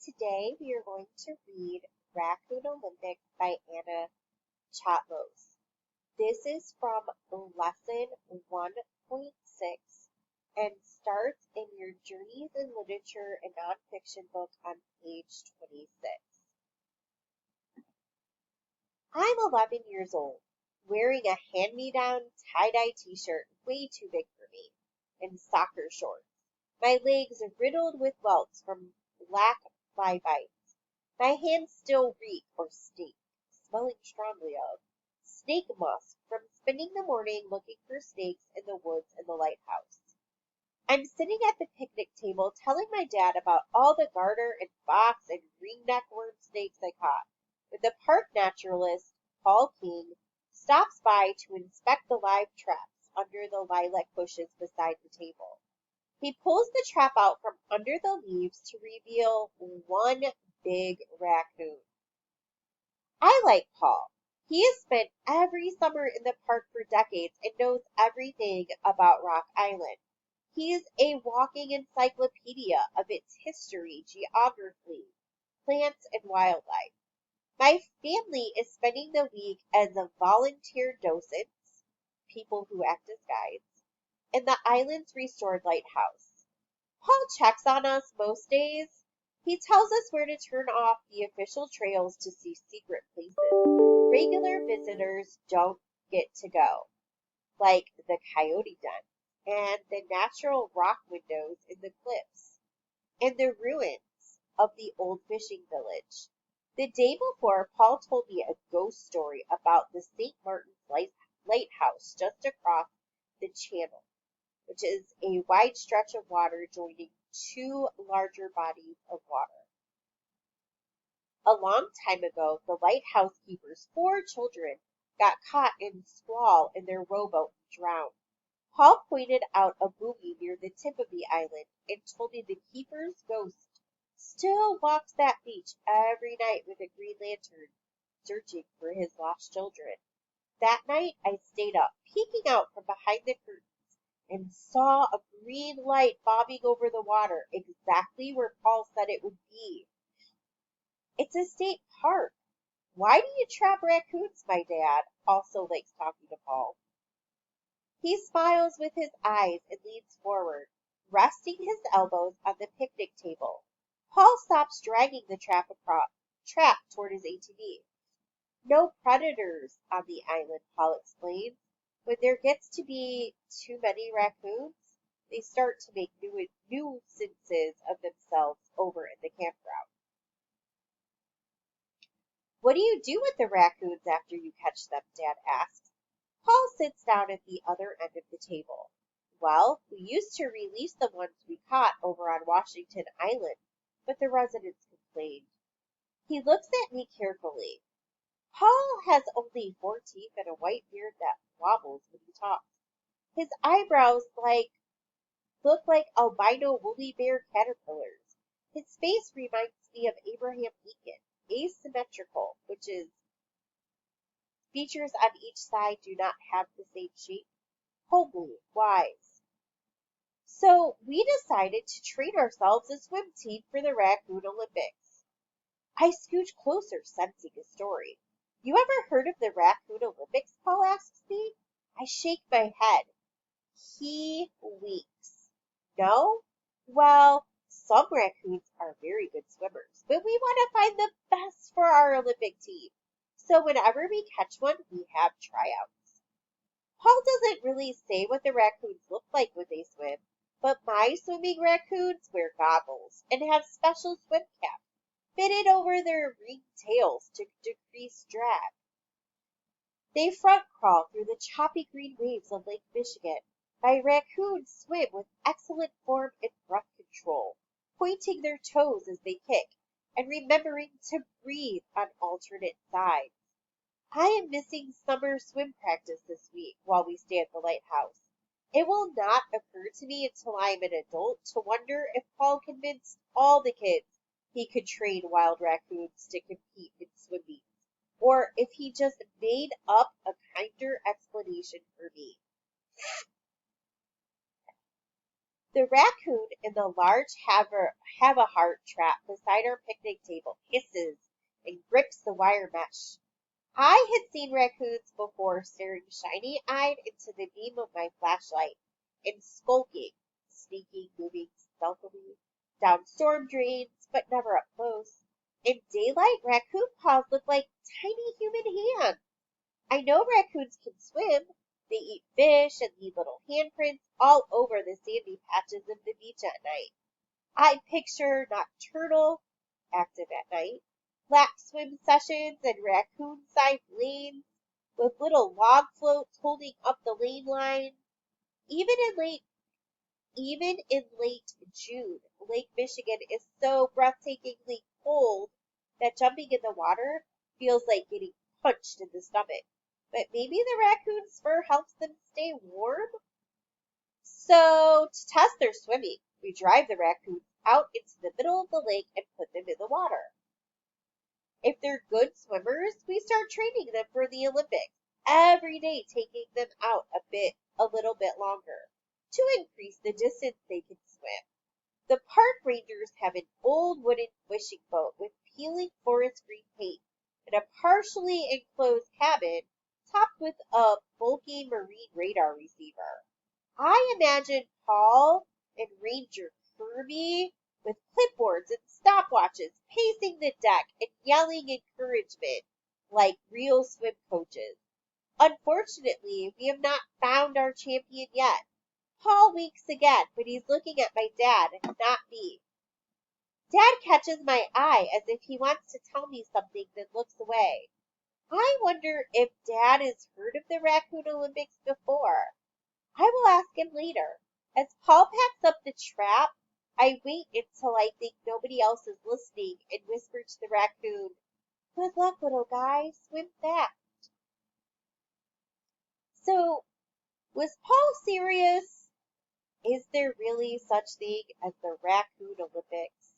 Today we are going to read Raccoon Olympics by Anna Chatlos. This is from lesson 1.6 and starts in your Journeys in Literature and Nonfiction book on page 26. I'm 11 years old, wearing a hand-me-down tie-dye t-shirt way too big for me, and soccer shorts. My legs riddled with welts from black fly bites. My hands still reek or stink, smelling strongly of snake musk from spending the morning looking for snakes in the woods and the lighthouse. I'm sitting at the picnic table telling my dad about all the garter and fox and ringneck worm snakes I caught, when the park naturalist, Paul King, stops by to inspect the live traps under the lilac bushes beside the table. He pulls the trap out from under the leaves to reveal one big raccoon. I like Paul. He has spent every summer in the park for decades and knows everything about Rock Island. He's a walking encyclopedia of its history, geography, plants, and wildlife. My family is spending the week as a volunteer docents, people who act as guides, in the island's restored lighthouse. Paul checks on us most days. He tells us where to turn off the official trails to see secret places regular visitors don't get to go, like the coyote den and the natural rock windows in the cliffs and the ruins of the old fishing village. The day before, Paul told me a ghost story about the St. Martin's lighthouse just across the channel, which is a wide stretch of water joining two larger bodies of water. A long time ago, the lighthouse keeper's 4 children got caught in squall in their rowboat and drowned. Paul pointed out a buoy near the tip of the island and told me the keeper's ghost still walks that beach every night with a green lantern, searching for his lost children. That night, I stayed up, peeking out from behind the curtain, and saw a green light bobbing over the water, exactly where Paul said it would be. It's a state park. Why do you trap raccoons, my dad also likes talking to Paul. He smiles with his eyes and leans forward, resting his elbows on the picnic table. Paul stops dragging the trap toward his ATV. No predators on the island, Paul explains. When there gets to be too many raccoons, they start to make nuisances of themselves over in the campground. What do you do with the raccoons after you catch them? Dad asks. Paul sits down at the other end of the table. Well, we used to release the ones we caught over on Washington Island, but the residents complained. He looks at me carefully. Paul has only 4 teeth and a white beard that wobbles when he talks. His eyebrows look like albino woolly bear caterpillars. His face reminds me of Abraham Lincoln, asymmetrical, which is features on each side do not have the same shape, homely, wise. So we decided to train ourselves a swim team for the Raccoon Olympics. I scooch closer, sensing a story. You ever heard of the Raccoon Olympics? Paul asks me. I shake my head. He winks. No? Well, some raccoons are very good swimmers, but we want to find the best for our Olympic team. So whenever we catch one, we have tryouts. Paul doesn't really say what the raccoons look like when they swim, but my swimming raccoons wear goggles and have special swim caps fitted over their ringed tails to decrease drag. They front crawl through the choppy green waves of Lake Michigan. My raccoons swim with excellent form and breath control, pointing their toes as they kick and remembering to breathe on alternate sides. I am missing summer swim practice this week while we stay at the lighthouse. It will not occur to me until I am an adult to wonder if Paul convinced all the kids he could train wild raccoons to compete in swim meets, or if he just made up a kinder explanation for me. The raccoon in the large have-a-heart trap beside our picnic table hisses and grips the wire mesh. I had seen raccoons before staring shiny-eyed into the beam of my flashlight and skulking, sneaking, moving stealthily down storm drains, but never up close. In daylight, raccoon paws look like tiny human hands. I know raccoons can swim. They eat fish and leave little handprints all over the sandy patches of the beach at night. I picture nocturnal, active at night, lap swim sessions and raccoon-sized lanes with little log floats holding up the lane line. Even in late Even in late June, Lake Michigan is so breathtakingly cold that jumping in the water feels like getting punched in the stomach. But maybe the raccoon's fur helps them stay warm? So, to test their swimming, we drive the raccoons out into the middle of the lake and put them in the water. If they're good swimmers, we start training them for the Olympics, every day taking them out a little bit longer to increase the distance they can swim. The park rangers have an old wooden wishing boat with peeling forest green paint and a partially enclosed cabin topped with a bulky marine radar receiver. I imagine Paul and Ranger Kirby with clipboards and stopwatches pacing the deck and yelling encouragement like real swim coaches. Unfortunately, we have not found our champion yet. Paul winks again, but he's looking at my dad, not me. Dad catches my eye as if he wants to tell me something, then looks away. I wonder if Dad has heard of the Raccoon Olympics before. I will ask him later. As Paul packs up the trap, I wait until I think nobody else is listening and whisper to the raccoon, "Good luck, little guy. Swim fast." So, was Paul serious? Is there really such thing as the Raccoon Olympics?